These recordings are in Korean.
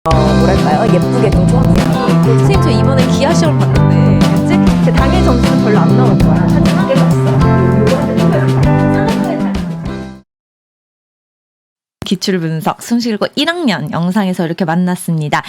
뭐랄까요? 예쁘게 좀 초록색하고. 선생님, 저 이번에 기아 시험 봤는데, 그치? 제 당일 점수는 별로 안 나올 거야. 하지만 기출 분석 숭실고 1학년 영상에서 이렇게 만났습니다.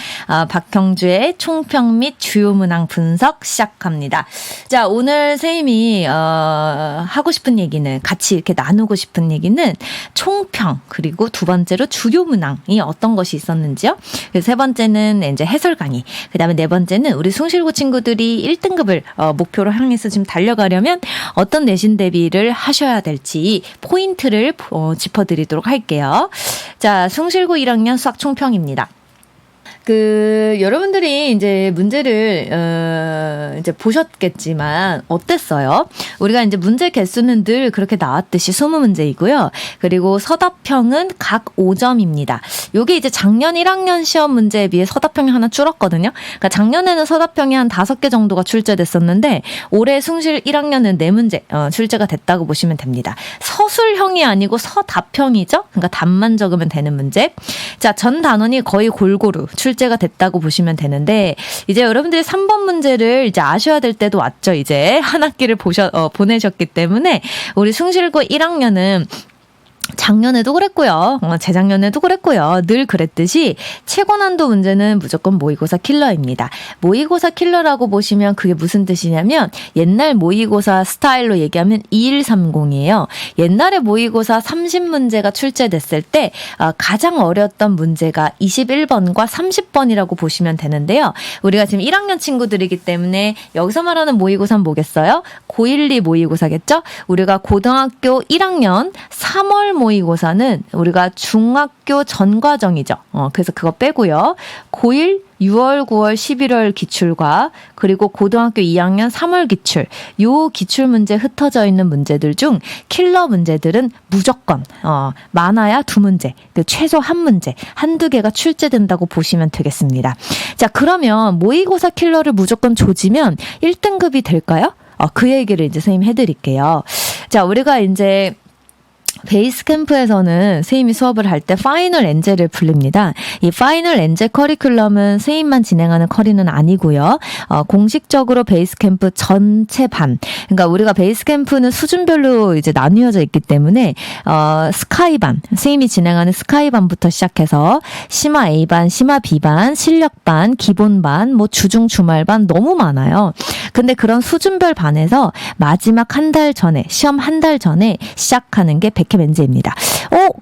박형주의 총평 및 주요 문항 분석 시작합니다. 자, 오늘 선생님이 하고 싶은 얘기는, 같이 이렇게 나누고 싶은 얘기는 총평, 그리고 두 번째로 주요 문항이 어떤 것이 있었는지요. 그래서 세 번째는 이제 해설 강의, 그 다음에 네 번째는 우리 숭실고 친구들이 1등급을 목표로 향해서 지금 달려가려면 어떤 내신 대비를 하셔야 될지 포인트를 짚어드리도록 할게요. 자, 숭실고 1학년 수학 총평입니다. 여러분들이 이제 문제를, 이제 보셨겠지만, 어땠어요? 우리가 이제 문제 개수는 늘 그렇게 나왔듯이 20문제이고요. 그리고 서답형은 각 5점입니다. 요게 이제 작년 1학년 시험 문제에 비해 서답형이 하나 줄었거든요. 그러니까 작년에는 서답형이 한 5개 정도가 출제됐었는데, 올해 숭실 1학년은 4문제, 출제가 됐다고 보시면 됩니다. 서술형이 아니고 서답형이죠? 그러니까 답만 적으면 되는 문제. 자, 전 단원이 거의 골고루 출제가 됐다고 보시면 되는데, 이제 여러분들이 3번 문제를 이제 아셔야 될 때도 왔죠. 이제 한 학기를 보내셨기 때문에 우리 숭실고 1학년은 작년에도 그랬고요. 재작년에도 그랬고요. 늘 그랬듯이 최고난도 문제는 무조건 모의고사 킬러입니다. 모의고사 킬러라고 보시면 그게 무슨 뜻이냐면, 옛날 모의고사 스타일로 얘기하면 2130이에요. 옛날에 모의고사 30문제가 출제됐을 때 가장 어려웠던 문제가 21번과 30번이라고 보시면 되는데요. 우리가 지금 1학년 친구들이기 때문에 여기서 말하는 모의고사는 뭐겠어요? 고1, 2 모의고사겠죠? 우리가 고등학교 1학년 3월 모의고사는 우리가 중학교 전과정이죠. 그래서 그거 빼고요. 고1, 6월, 9월, 11월 기출과 그리고 고등학교 2학년 3월 기출, 요 기출 문제 흩어져 있는 문제들 중 킬러 문제들은 무조건 많아야 2문제, 최소 1문제, 한두 개가 출제된다고 보시면 되겠습니다. 자, 그러면 모의고사 킬러를 무조건 조지면 1등급이 될까요? 그 얘기를 이제 선생님 해드릴게요. 자, 우리가 이제 베이스 캠프에서는 선생님이 수업을 할 때 파이널 엔젤을 불립니다. 이 파이널 엔젤 커리큘럼은 선생님만 진행하는 커리는 아니고요. 공식적으로 베이스 캠프 전체 반, 그러니까 우리가 베이스 캠프는 수준별로 이제 나뉘어져 있기 때문에 스카이 반, 선생님이 진행하는 스카이 반부터 시작해서 심화 A 반, 심화 B 반, 실력 반, 기본 반, 뭐 주중 주말 반 너무 많아요. 근데 그런 수준별 반에서 마지막 한 달 전에, 시험 한 달 전에 시작하는 게 백캠 엔제입니다.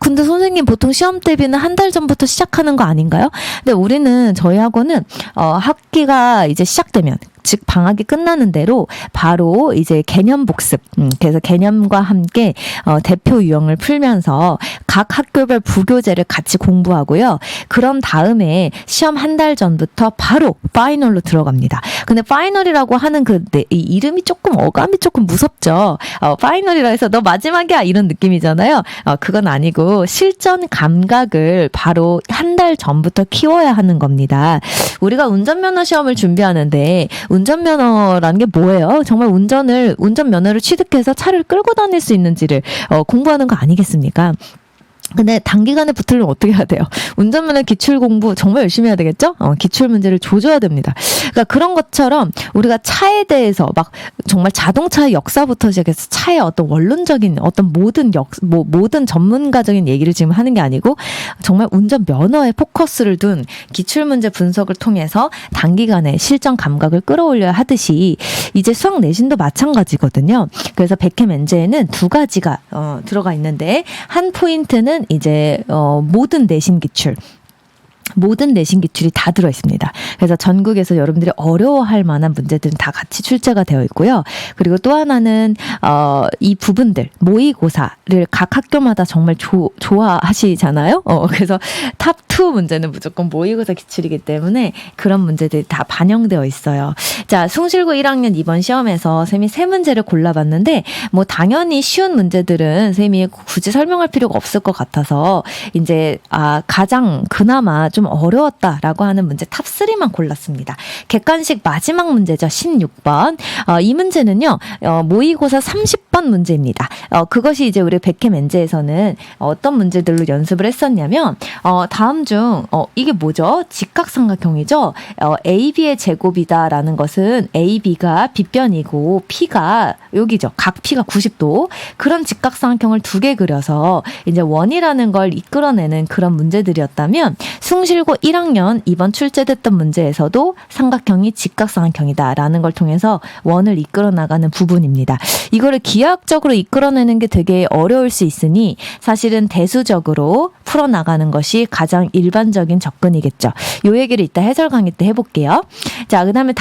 근데 선생님 보통 시험 대비는 한 달 전부터 시작하는 거 아닌가요? 근데 우리는, 저희 학원은 학기가 이제 시작되면, 즉 방학이 끝나는 대로 바로 이제 개념 복습, 그래서 개념과 함께 대표 유형을 풀면서 각 학교별 부교재를 같이 공부하고요. 그런 다음에 시험 한 달 전부터 바로 파이널로 들어갑니다. 근데 파이널이라고 하는 이 이름이 조금, 어감이 조금 무섭죠. 파이널이라 해서 너 마지막이야 이런 느낌이잖아요. 그건 아니고 실전 감각을 바로 한 달 전부터 키워야 하는 겁니다. 우리가 운전면허 시험을 준비하는데 운전면허라는 게 뭐예요? 정말 운전면허를 취득해서 차를 끌고 다닐 수 있는지를 공부하는 거 아니겠습니까? 근데 단기간에 붙으려면 어떻게 해야 돼요? 운전면허 기출 공부 정말 열심히 해야 되겠죠? 기출 문제를 조져야 됩니다. 그러니까 그런 것처럼 우리가 차에 대해서 막 정말 자동차의 역사부터 시작해서 차의 어떤 원론적인 어떤 모든 전문가적인 얘기를 지금 하는 게 아니고, 정말 운전면허에 포커스를 둔 기출 문제 분석을 통해서 단기간에 실전 감각을 끌어올려야 하듯이 이제 수학 내신도 마찬가지거든요. 그래서 백캠 엔제에는 2가지가 들어가 있는데, 한 포인트는 이제 모든 내신 기출이 다 들어있습니다. 그래서 전국에서 여러분들이 어려워할 만한 문제들은 다 같이 출제가 되어 있고요. 그리고 또 하나는 이 부분들, 모의고사를 각 학교마다 정말 좋아하시잖아요. 그래서 탑 2 문제는 무조건 모의고사 기출이기 때문에 그런 문제들이 다 반영되어 있어요. 자, 숭실고 1학년 이번 시험에서 선생님이 3문제를 골라봤는데, 뭐 당연히 쉬운 문제들은 선생님이 굳이 설명할 필요가 없을 것 같아서 이제 가장 그나마 좀 좀 어려웠다라고 하는 문제 탑 3만 골랐습니다. 객관식 마지막 문제죠. 16번. 이 문제는요. 모의고사 30번 문제입니다. 그것이 이제 우리 백캠 엔제에서는 어떤 문제들로 연습을 했었냐면 다음 중 이게 뭐죠? 직각삼각형이죠. AB의 제곱이다라는 것은 AB가 빗변이고 P가 여기죠. 각 P가 90도. 그런 직각삼각형을 두 개 그려서 이제 원이라는 걸 이끌어내는 그런 문제들이었다면 숭실고 1학년 이번 출제됐던 문제에서도 삼각형이 직각삼각형이다라는 걸 통해서 원을 이끌어 나가는 부분입니다. 이거를 기하학적으로 이끌어내는 게 되게 어려울 수 있으니 사실은 대수적으로 풀어나가는 것이 가장 일반적인 접근이겠죠. 요 얘기를 이따 해설 강의 때 해볼게요. 자, 그 다음에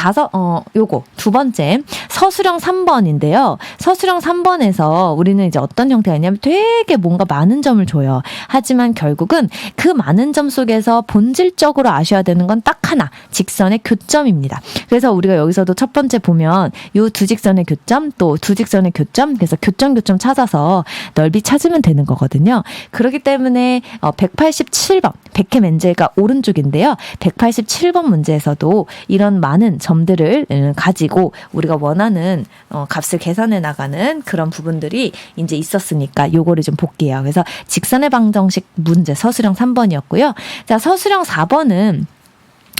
요거 두 번째 서술형 3번인데요. 서술형 3번에서 우리는 이제 어떤 형태가 있냐면 되게 뭔가 많은 점을 줘요. 하지만 결국은 그 많은 점 속에서 본질적으로 아셔야 되는 건 딱 하나, 직선의 교점입니다. 그래서 우리가 여기서도 첫 번째 보면 요 두 직선의 교점, 또 두 직선의 교점, 그래서 교점 찾아서 넓이 찾으면 되는 거거든요. 그렇기 때문에 187번, 백캠 엔젤가 오른쪽인데요. 187번 문제에서도 이런 많은 점들을 가지고 우리가 원하는 값을 계산해 나가는 그런 부분들이 이제 있었으니까 요거를 좀 볼게요. 그래서 직선의 방정식 문제 서술형 3번이었고요. 자, 서술형 4번은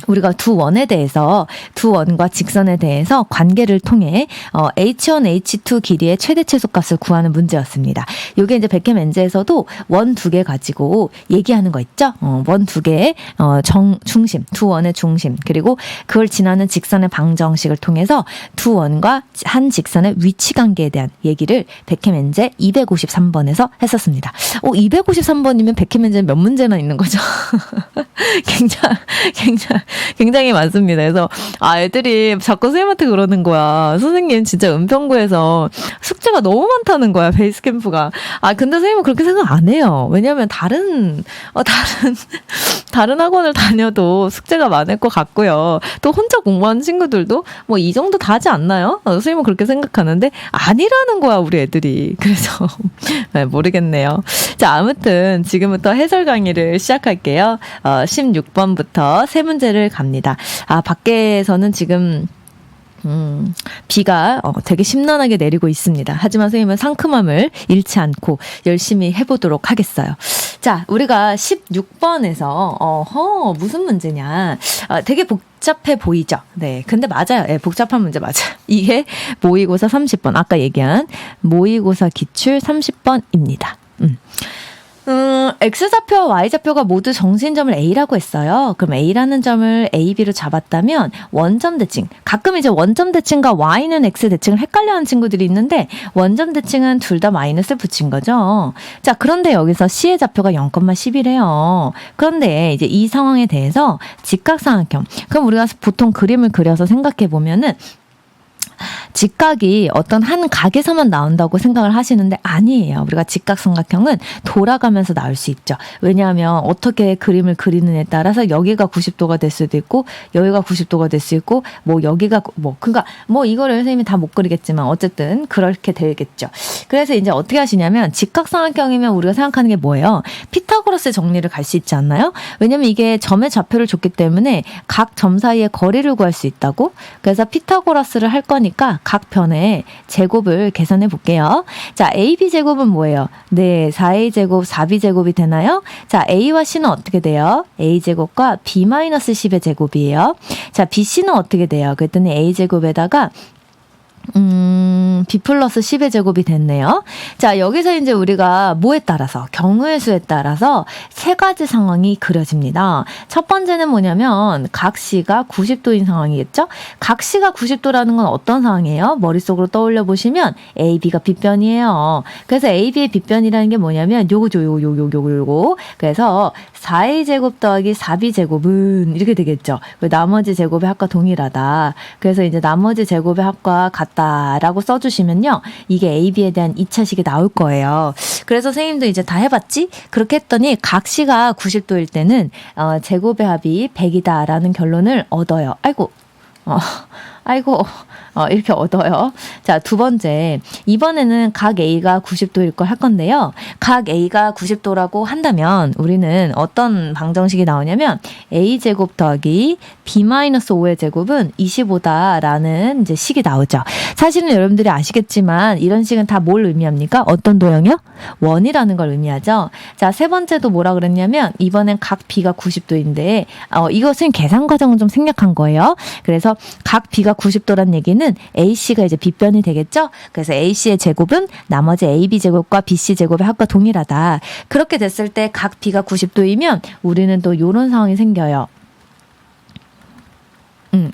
우리가 두 원에 대해서 두 원과 직선에 대해서 관계를 통해 H1, H2 길이의 최대 최소값을 구하는 문제였습니다. 이게 이제 백캠 엔제에서도 원 두 개 가지고 얘기하는 거 있죠? 원 두 개의 중심, 두 원의 중심, 그리고 그걸 지나는 직선의 방정식을 통해서 두 원과 한 직선의 위치 관계에 대한 얘기를 백캠 엔제 253번에서 했었습니다. 253번이면 백캠 엔제 몇 문제나 있는 거죠? 굉장히 많습니다. 그래서 애들이 자꾸 선생님한테 그러는 거야. 선생님 진짜 은평구에서 숙제가 너무 많다는 거야. 베이스캠프가. 근데 선생님은 그렇게 생각 안 해요. 왜냐하면 다른 학원을 다녀도 숙제가 많을 것 같고요. 또 혼자 공부하는 친구들도 뭐 이 정도 다 하지 않나요? 선생님은 그렇게 생각하는데 아니라는 거야, 우리 애들이. 그래서 모르겠네요. 자, 아무튼 지금부터 해설 강의를 시작할게요. 16번부터 세 문제를 갑니다. 밖에서는 지금 비가 되게 심란하게 내리고 있습니다. 하지만 선생님은 상큼함을 잃지 않고 열심히 해보도록 하겠어요. 자, 우리가 16번에서 무슨 문제냐. 되게 복잡해 보이죠? 네. 근데 맞아요. 네, 복잡한 문제 맞아요. 이게 모의고사 30번. 아까 얘기한 모의고사 기출 30번입니다. X좌표와 Y좌표가 모두 정수인점을 A라고 했어요. 그럼 A라는 점을 A, B로 잡았다면 원점 대칭. 가끔 이제 원점 대칭과 Y는 X 대칭을 헷갈려하는 친구들이 있는데 원점 대칭은 둘 다 마이너스를 붙인 거죠. 자, 그런데 여기서 C의 좌표가 0,10이래요. 그런데 이제 이 상황에 대해서 직각삼각형. 그럼 우리가 보통 그림을 그려서 생각해 보면은 직각이 어떤 한 각에서만 나온다고 생각을 하시는데 아니에요. 우리가 직각삼각형은 돌아가면서 나올 수 있죠. 왜냐하면 어떻게 그림을 그리느냐에 따라서 여기가 90도가 될 수도 있고 여기가 90도가 될 수 있고 뭐 여기가 그러니까 뭐 이거를 선생님이 다 못 그리겠지만 어쨌든 그렇게 되겠죠. 그래서 이제 어떻게 하시냐면 직각삼각형이면 우리가 생각하는 게 뭐예요? 피타고라스 정리를 갈 수 있지 않나요? 왜냐면 이게 점의 좌표를 줬기 때문에 각 점 사이의 거리를 구할 수 있다고. 그래서 피타고라스를 할 거니까 각 변의 제곱을 계산해 볼게요. 자, AB 제곱은 뭐예요? 네, 4A 제곱, 4B 제곱이 되나요? 자, A와 C는 어떻게 돼요? A 제곱과 B-10의 제곱이에요. 자, BC는 어떻게 돼요? 그랬더니 A 제곱에다가 B 플러스 10의 제곱이 됐네요. 자, 여기서 이제 우리가 뭐에 따라서, 경우의 수에 따라서 세 가지 상황이 그려집니다. 첫 번째는 뭐냐면 각 C가 90도인 상황이겠죠? 각 C가 90도라는 건 어떤 상황이에요? 머릿속으로 떠올려 보시면 AB가 빗변이에요. 그래서 AB의 빗변이라는 게 뭐냐면 요거. 그래서 4A 제곱 더하기 4B 제곱은 이렇게 되겠죠. 나머지 제곱의 합과 동일하다. 그래서 이제 나머지 제곱의 합과 같다라고 써주시면요. 이게 AB에 대한 2차식이 나올 거예요. 그래서 선생님도 이제 다 해봤지? 그렇게 했더니 각 C가 90도일 때는 제곱의 합이 100이다라는 결론을 얻어요. 아이고, 이렇게 얻어요. 자, 두 번째. 이번에는 각 A가 90도일 걸 할 건데요. 각 A가 90도라고 한다면 우리는 어떤 방정식이 나오냐면 A제곱 더하기 B-5의 제곱은 25다라는 이제 식이 나오죠. 사실은 여러분들이 아시겠지만 이런 식은 다 뭘 의미합니까? 어떤 도형이요? 원이라는 걸 의미하죠. 자, 세 번째도 뭐라 그랬냐면 이번엔 각 B가 90도인데 이것은 계산 과정은 좀 생략한 거예요. 그래서 각 B가 90도란 얘기는 AC가 이제 B변이 되겠죠? 그래서 AC의 제곱은 나머지 AB 제곱과 BC 제곱의 합과 동일하다. 그렇게 됐을 때 각 B가 90도이면 우리는 또 이런 상황이 생겨요.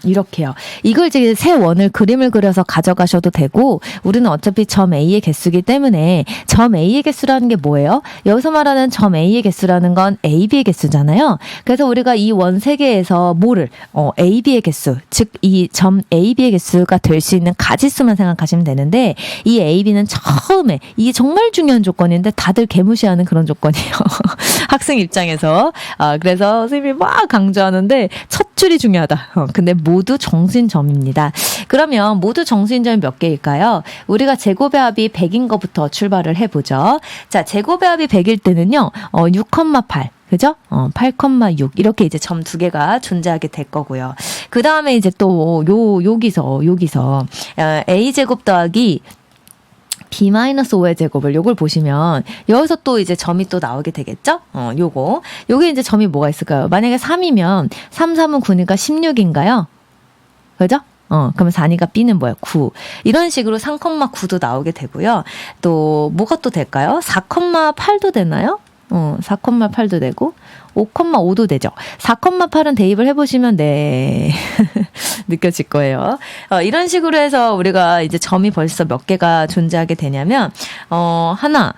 이렇게요. 이걸 이제 새 원을 그림을 그려서 가져가셔도 되고, 우리는 어차피 점 A의 개수이기 때문에 점 A의 개수라는 게 뭐예요? 여기서 말하는 점 A의 개수라는 건 AB의 개수잖아요. 그래서 우리가 이 원 세 개에서 뭐를 AB의 개수, 즉 이 점 AB의 개수가 될 수 있는 가지수만 생각하시면 되는데, 이 AB는 처음에 이게 정말 중요한 조건인데 다들 개무시하는 그런 조건이에요. 학생 입장에서. 그래서 선생님이 막 강조하는데 첫 줄이 중요하다. 근데 모두 정수인점입니다. 그러면 모두 정수인점이 몇 개일까요? 우리가 제곱의 합이 100인 것부터 출발을 해보죠. 자, 제곱의 합이 100일 때는요, 6,8. 그죠? 8,6 이렇게 이제 점 두 개가 존재하게 될 거고요. 그 다음에 이제 또 여기서 A 제곱 더하기 B-5의 제곱을 요걸 보시면 여기서 또 이제 점이 또 나오게 되겠죠? 요게 이제 점이 뭐가 있을까요? 만약에 3이면 3, 3은 9니까 16인가요? 그죠? 그러면 4니까 B는 뭐예요? 9. 이런 식으로 3,9도 나오게 되고요. 또 뭐가 또 될까요? 4,8도 되나요? 4,8도 되고 5,5도 되죠. 4,8은 대입을 해보시면 네 느껴질 거예요. 이런 식으로 해서 우리가 이제 점이 벌써 몇 개가 존재하게 되냐면 하나,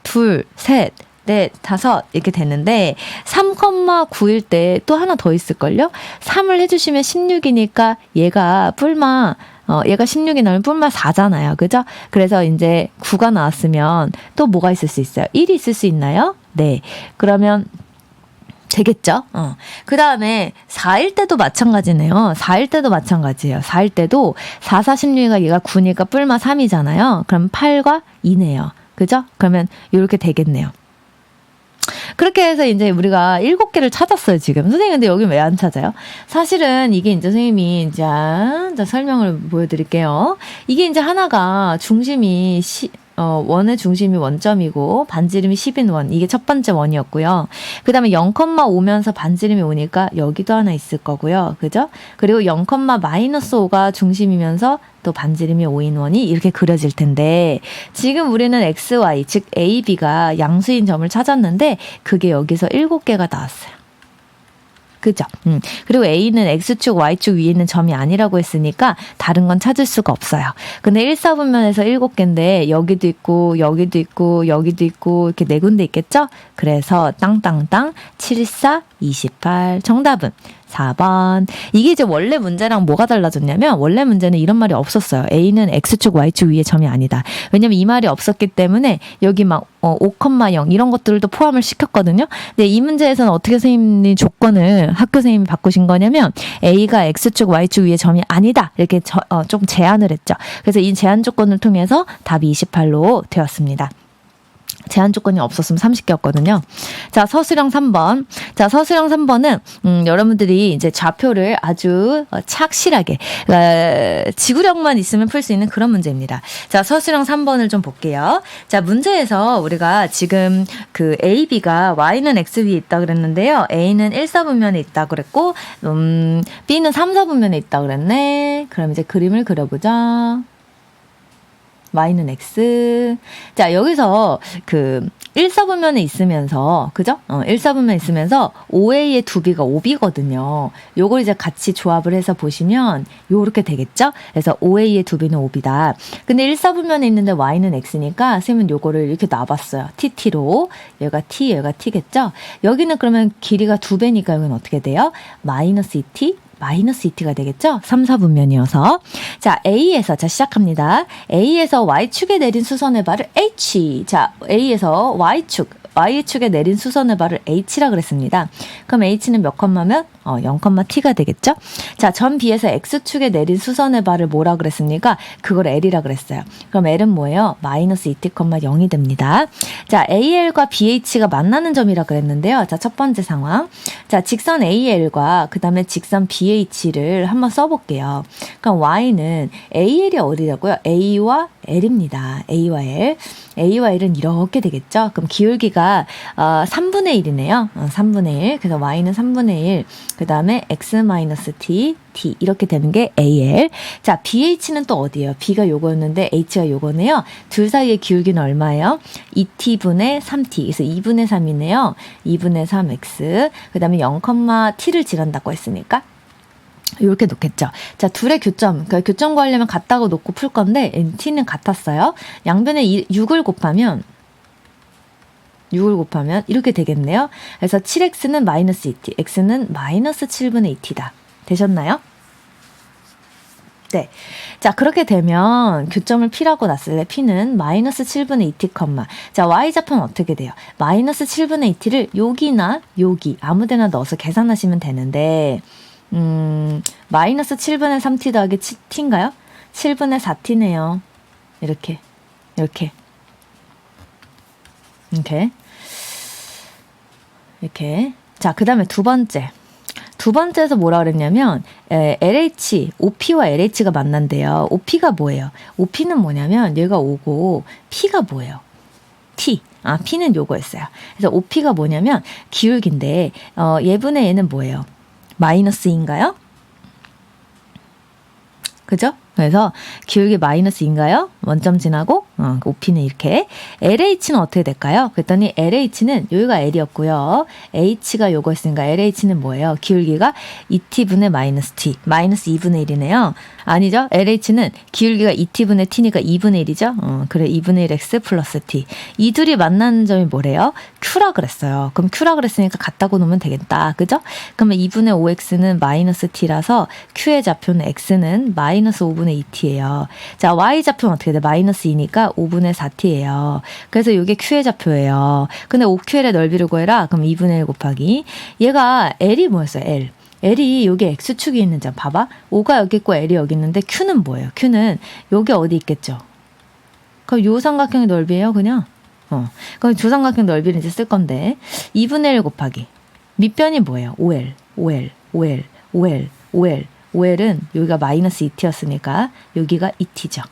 둘, 셋, 넷, 다섯 이렇게 되는데 3,9일 때 또 하나 더 있을걸요? 3을 해주시면 16이니까 얘가 얘가 16이 나오면 뿔마 4잖아요. 그죠? 그래서 이제 9가 나왔으면 또 뭐가 있을 수 있어요? 1이 있을 수 있나요? 네. 그러면 되겠죠? 그 다음에 4일 때도 마찬가지네요. 4일 때도 마찬가지예요. 4일 때도 4, 4, 16이가 얘가 9니까 뿔마 3이잖아요. 그럼 8과 2네요. 그죠? 그러면 이렇게 되겠네요. 그렇게 해서 이제 우리가 7개를 찾았어요, 지금. 선생님, 근데 여기 왜 안 찾아요? 사실은 이게 이제 선생님이 이제 설명을 보여드릴게요. 이게 이제 하나가 중심이 원의 중심이 원점이고 반지름이 10인 원. 이게 첫 번째 원이었고요. 그 다음에 0,5면서 반지름이 오니까 여기도 하나 있을 거고요. 그죠? 그리고 0,-5가 중심이면서 또 반지름이 5인 원이 이렇게 그려질 텐데 지금 우리는 XY, 즉 AB가 양수인 점을 찾았는데 그게 여기서 7개가 나왔어요. 그죠? 그리고 A는 X축, Y축 위에 있는 점이 아니라고 했으니까 다른 건 찾을 수가 없어요. 근데 1사분면에서 7개인데 여기도 있고 여기도 있고 여기도 있고 이렇게 4군데 있겠죠? 그래서 땅땅땅 7, 4, 28 정답은 4번. 이게 이제 원래 문제랑 뭐가 달라졌냐면 원래 문제는 이런 말이 없었어요. A는 X축, Y축 위에 점이 아니다. 왜냐면 이 말이 없었기 때문에 여기 막 5,0 이런 것들도 포함을 시켰거든요. 근데 이 문제에서는 어떻게 선생님이 조건을 학교 선생님이 바꾸신 거냐면 A가 X축, Y축 위에 점이 아니다. 이렇게 좀 제한을 했죠. 그래서 이 제한 조건을 통해서 답이 28로 되었습니다. 제한 조건이 없었으면 30개였거든요. 자, 서술형 3번. 자, 서술형 3번은, 여러분들이 이제 좌표를 아주 착실하게, 지구력만 있으면 풀 수 있는 그런 문제입니다. 자, 서술형 3번을 좀 볼게요. 자, 문제에서 우리가 지금 그 A, B가 Y는 X 위에 있다 그랬는데요. A는 1사분면에 있다 그랬고, B는 3사분면에 있다 그랬네. 그럼 이제 그림을 그려보자. Y는 X. 자, 여기서 그 1사분면에 있으면서, 그죠? 1사분면에 있으면서 5A의 2B가 5B거든요. 요걸 이제 같이 조합을 해서 보시면 요렇게 되겠죠? 그래서 5A의 2B는 5B다. 근데 1사분면에 있는데 Y는 X니까 쌤은 요거를 이렇게 놔봤어요. TT로. 얘가 T, 얘가 T겠죠? 여기는 그러면 길이가 2배니까 여기는 어떻게 돼요? 마이너스 2T? 마이너스 2t가 되겠죠? 3, 4분면이어서. 자, A에서, 자, 시작합니다. A에서 Y축에 내린 수선의 발을 H. 자, A에서 Y축. y축에 내린 수선의 발을 h라 그랬습니다. 그럼 h는 몇 컴마면 0,t가 되겠죠? 자, 점 B에서 x축에 내린 수선의 발을 뭐라 그랬습니까? 그걸 l이라 그랬어요. 그럼 l은 뭐예요? 마이너스 2t,0이 됩니다. 자, AL과 BH가 만나는 점이라 그랬는데요. 자, 첫 번째 상황. 자, 직선 AL과 그 다음에 직선 BH를 한번 써볼게요. 그럼 Y는 AL이 어디라고요? A와 L입니다. A와 L. A와 L은 이렇게 되겠죠? 그럼 기울기가 3분의 1이네요. 3분의 1. 그래서 Y는 3분의 1. 그 다음에 X-T, T 이렇게 되는 게 AL. 자, BH는 또 어디예요? B가 요거였는데 H가 요거네요. 둘 사이의 기울기는 얼마예요? 2T분의 3T. 그래서 2분의 3이네요. 2분의 3X. 그 다음에 0,T를 지른다고 했으니까 이렇게 놓겠죠. 자, 둘의 교점. 그러니까 교점 구하려면 같다고 놓고 풀 건데 t는 같았어요. 양변에 6을 곱하면 이렇게 되겠네요. 그래서 7x는 마이너스 2t, x는 마이너스 7분의 2t다. 되셨나요? 네. 자, 그렇게 되면 교점을 P라고 놨을 때 P는 마이너스 7분의 2t, 자, Y좌표는 어떻게 돼요? 마이너스 7분의 2t를 여기나 여기 아무데나 넣어서 계산하시면 되는데 마이너스 7분의 3t 더하기 t인가요? 7분의 4t네요. 이렇게. 자, 그 다음에 두 번째에서 뭐라 그랬냐면 LH, OP와 LH가 만난대요. OP가 뭐예요? OP는 뭐냐면 얘가 O고 P가 뭐예요? T. P는 요거였어요. 그래서 OP가 뭐냐면 기울기인데 얘분의 얘는 뭐예요? 마이너스인가요? 그죠? 그래서 기울기 마이너스인가요? 원점 지나고 OP는 이렇게. LH는 어떻게 될까요? 그랬더니 LH는 여기가 L이었고요. H가 요거였으니까 LH는 뭐예요? 기울기가 2t분의 마이너스 t, 마이너스 2분의 1이네요. 아니죠? LH는 기울기가 2t분의 t니까 2분의 1이죠? 그래, 2분의 1x 플러스 t. 이 둘이 만나는 점이 뭐래요? Q라 그랬어요. 그럼 Q라 그랬으니까 같다고 놓으면 되겠다. 그죠? 그러면 2분의 5x는 마이너스 t라서 Q의 좌표는 x는 마이너스 5분의 2t예요. 자, Y좌표는 어떻게 돼? 마이너스 2니까 5분의 4t예요. 그래서 이게 Q의 좌표예요. 근데 OQL의 넓이를 구해라. 그럼 2분의 1 곱하기. 얘가 L이 뭐였어요? L. L이 여기 X축이 있는 점 봐봐. O가 여기 있고 L이 여기 있는데 Q는 뭐예요? Q는 여기 어디 있겠죠? 그럼 요 삼각형의 넓이에요, 그냥. 그럼 두 삼각형 넓이를 이제 쓸 건데 2분의 1 곱하기. 밑변이 뭐예요? OL은 여기가 마이너스 2t였으니까 여기가 2t죠.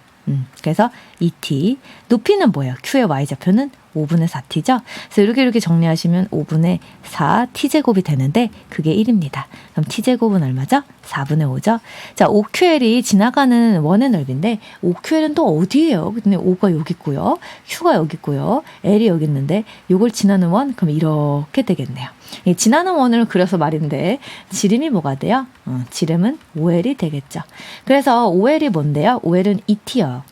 그래서 2t. 높이는 뭐예요? Q의 y좌표는 5분의 4t죠. 그래서 이렇게 정리하시면 5분의 4t제곱이 되는데 그게 1입니다. 그럼 t제곱은 얼마죠? 4분의 5죠. 자, OQL이 지나가는 원의 넓이인데 OQL은 또 어디예요? 근데 O가 여기 있고요. Q가 여기 있고요. L이 여기 있는데 이걸 지나는 원? 그럼 이렇게 되겠네요. 이 지나는 원을 그려서 말인데 지름이 뭐가 돼요? 지름은 OL이 되겠죠. 그래서 OL이 뭔데요? OL은 2t요.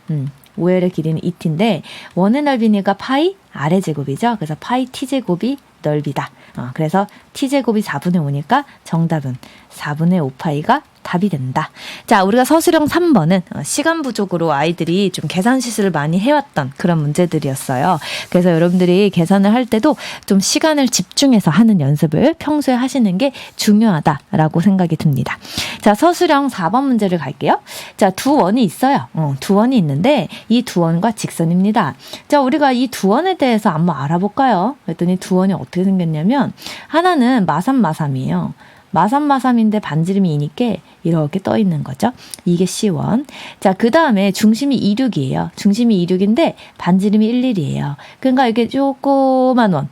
OL의 길이는 2t인데 원의 넓이니까 파이 아래 제곱이죠. 그래서 파이 t제곱이 넓이다. 그래서 t제곱이 4분의 5니까 정답은 4분의 5파이가 답이 된다. 자, 우리가 서술형 3번은 시간 부족으로 아이들이 좀 계산 실수를 많이 해왔던 그런 문제들이었어요. 그래서 여러분들이 계산을 할 때도 좀 시간을 집중해서 하는 연습을 평소에 하시는 게 중요하다라고 생각이 듭니다. 자, 서술형 4번 문제를 갈게요. 자, 두 원이 있어요. 두 원이 있는데 이 두 원과 직선입니다. 자, 우리가 이 두 원에 대해서 한번 알아볼까요? 그랬더니 두 원이 어떻게 생겼냐면 하나는 마삼마삼이에요. 마삼마삼인데 반지름이 2니까 이렇게 떠 있는 거죠. 이게 C1. 자, 그 다음에 중심이 26이에요. 중심이 26인데 반지름이 11이에요. 그러니까 이게 조그만 원.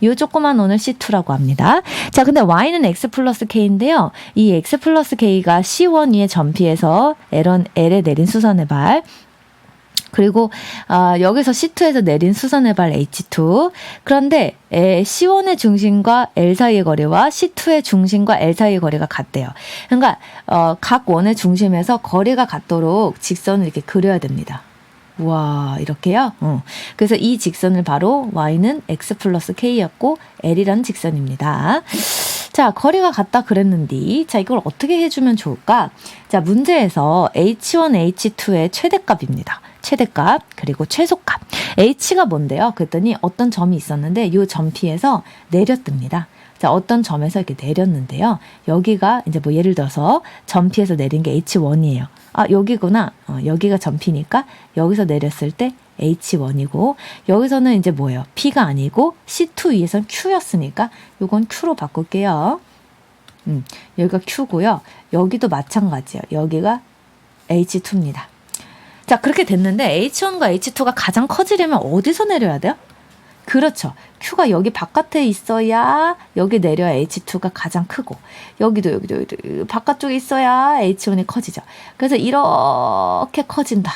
이 조그만 원을 C2라고 합니다. 자, 근데 Y는 X 플러스 K인데요. 이 X 플러스 K가 C1 위에 점피해서 L에 내린 수선의 발. 그리고 여기서 C2에서 내린 수선의 발 H2. 그런데 C1의 중심과 L 사이의 거리와 C2의 중심과 L 사이의 거리가 같대요. 그러니까 각 원의 중심에서 거리가 같도록 직선을 이렇게 그려야 됩니다. 우와, 이렇게요? 그래서 이 직선을 바로 Y는 X 플러스 K였고 L이라는 직선입니다. 자, 거리가 같다 그랬는데, 자, 이걸 어떻게 해주면 좋을까? 자, 문제에서 H1, H2의 최대값입니다. 최대값, 그리고 최소값. H가 뭔데요? 그랬더니 어떤 점이 있었는데, 이 점 P에서 내렸답니다. 자, 어떤 점에서 이렇게 내렸는데요. 여기가 이제 뭐 예를 들어서 점 P에서 내린 게 H1이에요. 아, 여기구나. 여기가 점 P니까 여기서 내렸을 때 H1이고, 여기서는 이제 뭐예요? P가 아니고 C2 위에서는 Q였으니까 요건 Q로 바꿀게요. 여기가 Q고요. 여기도 마찬가지예요. 여기가 H2입니다. 자, 그렇게 됐는데 H1과 H2가 가장 커지려면 어디서 내려야 돼요? 그렇죠. Q가 여기 바깥에 있어야 여기 내려야 H2가 가장 크고, 여기도 바깥쪽에 있어야 H1이 커지죠. 그래서 이렇게 커진다.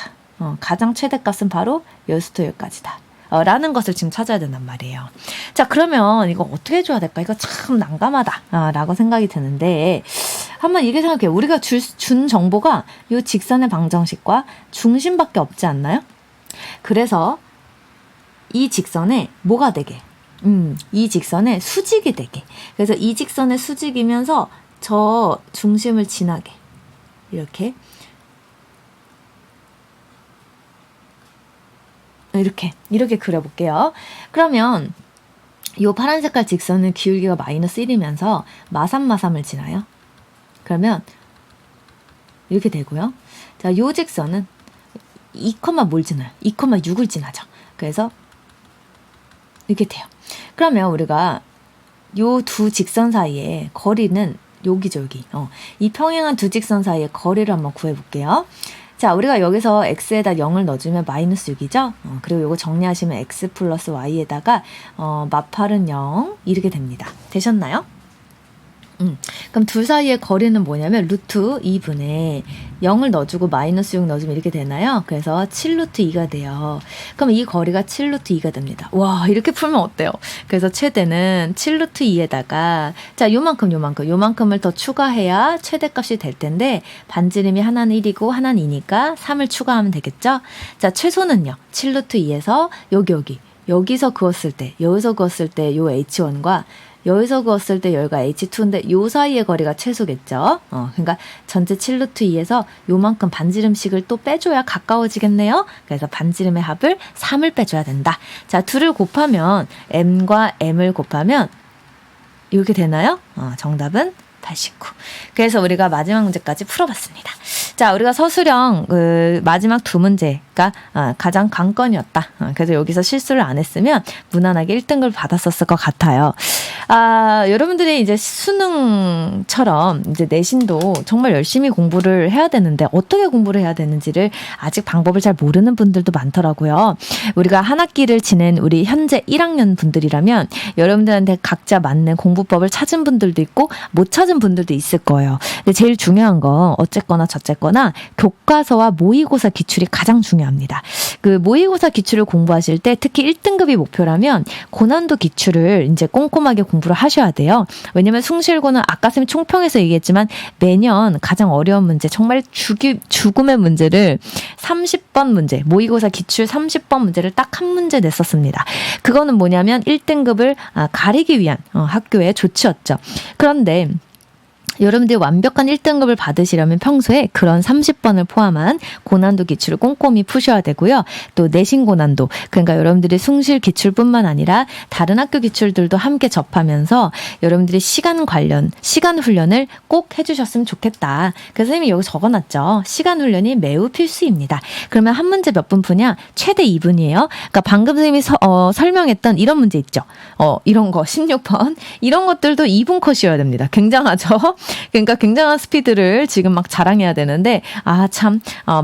가장 최대값은 바로 여기서부터 여기까지다. 라는 것을 지금 찾아야 된단 말이에요. 자, 그러면 이거 어떻게 해줘야 될까? 이거 참 난감하다. 라고 생각이 드는데, 한번 이렇게 생각해요. 우리가 준 정보가 이 직선의 방정식과 중심밖에 없지 않나요? 그래서 이 직선에 뭐가 되게? 이 직선에 수직이 되게. 그래서 이 직선의 수직이면서 저 중심을 지나게. 이렇게 그려볼게요. 그러면 이 파란 색깔 직선은 기울기가 마이너스 1이면서 마삼을 지나요. 그러면 이렇게 되고요. 자, 이 직선은 2, 뭘 지나요? 2,6을 지나죠. 그래서 이렇게 돼요. 그러면 우리가 요 두 직선 사이의 거리는 여기죠, 여기. 이 평행한 두 직선 사이의 거리를 한번 구해볼게요. 자, 우리가 여기서 x에다 0을 넣어주면 마이너스 6이죠. 그리고 요거 정리하시면 x 플러스 y에다가 마팔은 0 이렇게 됩니다. 되셨나요? 그럼 둘 사이의 거리는 뭐냐면 루트 2분의 0을 넣어주고 마이너스 6 넣어주면 이렇게 되나요? 그래서 7루트 2가 돼요. 그럼 이 거리가 7루트 2가 됩니다. 와, 이렇게 풀면 어때요? 그래서 최대는 7루트 2에다가 자, 요만큼을 더 추가해야 최대값이 될 텐데, 반지름이 하나는 1이고 하나는 2니까 3을 추가하면 되겠죠? 자, 최소는요. 7루트 2에서 여기서 그었을 때 요 H1과 여기서 그었을 때 여기가 H2인데 요 사이의 거리가 최소겠죠. 그러니까 전체 7루트 2에서 요만큼 반지름씩을 또 빼줘야 가까워지겠네요. 그래서 반지름의 합을 3을 빼줘야 된다. 자, 둘을 곱하면 m과 m을 곱하면 이렇게 되나요? 정답은 89. 그래서 우리가 마지막 문제까지 풀어봤습니다. 자, 우리가 서술형 마지막 두 문제가 가장 관건이었다. 그래서 여기서 실수를 안 했으면 무난하게 1등급을 받았었을 것 같아요. 여러분들이 이제 수능처럼 이제 내신도 정말 열심히 공부를 해야 되는데 어떻게 공부를 해야 되는지를 아직 방법을 잘 모르는 분들도 많더라고요. 우리가 한 학기를 지낸 우리 현재 1학년 분들이라면 여러분들한테 각자 맞는 공부법을 찾은 분들도 있고 못 찾은 분들도 있을 거예요. 근데 제일 중요한 건 어쨌거나 저쨌거나 교과서와 모의고사 기출이 가장 중요합니다. 그 모의고사 기출을 공부하실 때 특히 1등급이 목표라면 고난도 기출을 이제 꼼꼼하게 공부를 하셔야 돼요. 왜냐면 숭실고는 아까 쌤이 총평에서 얘기했지만 매년 가장 어려운 문제, 정말 죽음의 문제를 30번 문제, 모의고사 기출 30번 문제를 딱 한 문제 냈었습니다. 그거는 뭐냐면 1등급을 가리기 위한 학교의 조치였죠. 그런데 여러분들이 완벽한 1등급을 받으시려면 평소에 그런 30번을 포함한 고난도 기출을 꼼꼼히 푸셔야 되고요. 또 내신 고난도, 그러니까 여러분들이 숭실 기출뿐만 아니라 다른 학교 기출들도 함께 접하면서 여러분들이 시간 훈련을 꼭 해주셨으면 좋겠다. 그래서 선생님이 여기 적어놨죠. 시간 훈련이 매우 필수입니다. 그러면 한 문제 몇 분 푸냐? 최대 2분이에요. 그러니까 방금 선생님이 설명했던 이런 문제 있죠. 이런 거 16번 이런 것들도 2분 컷이어야 됩니다. 굉장하죠? 그러니까 굉장한 스피드를 지금 막 자랑해야 되는데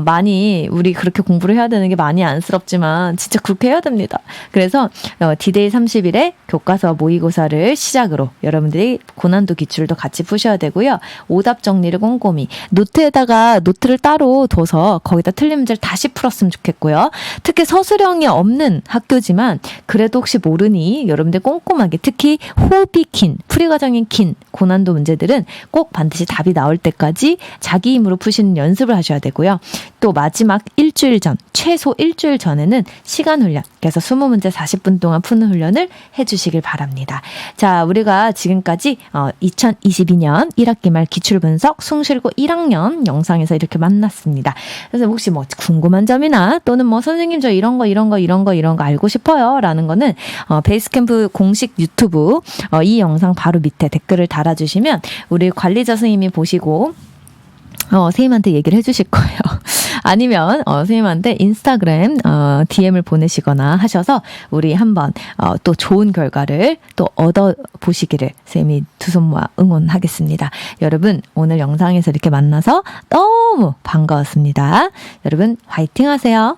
많이 우리 그렇게 공부를 해야 되는 게 많이 안쓰럽지만 진짜 그렇게 해야 됩니다. 그래서 D-Day 30일에 교과서 모의고사를 시작으로 여러분들이 고난도 기출도 같이 푸셔야 되고요. 오답 정리를 꼼꼼히 노트를 따로 둬서 거기다 틀린 문제를 다시 풀었으면 좋겠고요. 특히 서술형이 없는 학교지만 그래도 혹시 모르니 여러분들 꼼꼼하게 특히 호흡이 긴 풀이 과정이 긴 고난도 문제들은 꼭 반드시 답이 나올 때까지 자기 힘으로 푸시는 연습을 하셔야 되고요. 또 마지막 일주일 전, 최소 일주일 전에는 시간 훈련, 그래서 20문제 40분 동안 푸는 훈련을 해주시길 바랍니다. 자, 우리가 지금까지 2022년 1학기 말 기출분석 숭실고 1학년 영상에서 이렇게 만났습니다. 그래서 혹시 뭐 궁금한 점이나 또는 뭐 선생님 저 이런 거 알고 싶어요 라는 거는 베이스캠프 공식 유튜브 이 영상 바로 밑에 댓글을 달아주시면 우리 관리자 선생님이 보시고 선생님한테 얘기를 해주실 거예요. 아니면 선생님한테 인스타그램 DM을 보내시거나 하셔서 우리 한번 또 좋은 결과를 또 얻어보시기를 선생님이 두 손 모아 응원하겠습니다. 여러분 오늘 영상에서 이렇게 만나서 너무 반가웠습니다. 여러분 화이팅 하세요.